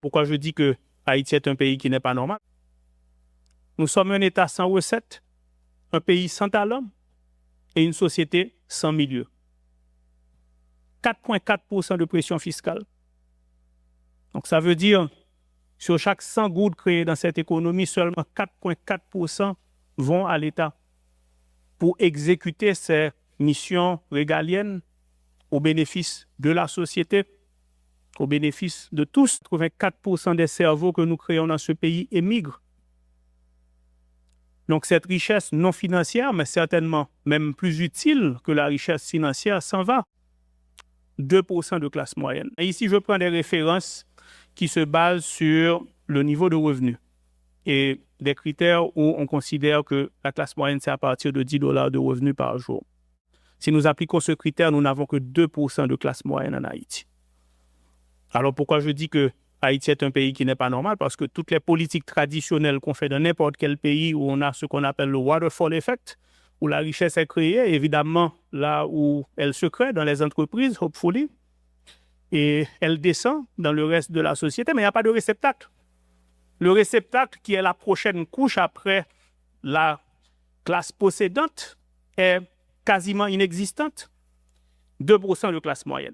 Pourquoi je dis que Haïti est un pays qui n'est pas normal? Nous sommes un État sans recettes, un pays sans talent et une société sans milieu. 4,4% de pression fiscale. Donc ça veut dire, sur chaque 100 gouttes créées dans cette économie, seulement 4,4% vont à l'État pour exécuter ces missions régaliennes au bénéfice de la société, au bénéfice de tous. 84% des cerveaux que nous créons dans ce pays émigrent. Donc cette richesse non financière, mais certainement même plus utile que la richesse financière, s'en va. 2% de classe moyenne. Et ici, je prends des références qui se basent sur le niveau de revenu et des critères où on considère que la classe moyenne, c'est à partir de $10 de revenus par jour. Si nous appliquons ce critère, nous n'avons que 2% de classe moyenne en Haïti. Alors pourquoi je dis que Haïti est un pays qui n'est pas normal? Parce que toutes les politiques traditionnelles qu'on fait dans n'importe quel pays où on a ce qu'on appelle le waterfall effect, où la richesse est créée, évidemment, là où elle se crée, dans les entreprises, hopefully, et elle descend dans le reste de la société, mais il n'y a pas de réceptacle. Le réceptacle, qui est la prochaine couche après la classe possédante, est quasiment inexistante. 2% de classe moyenne.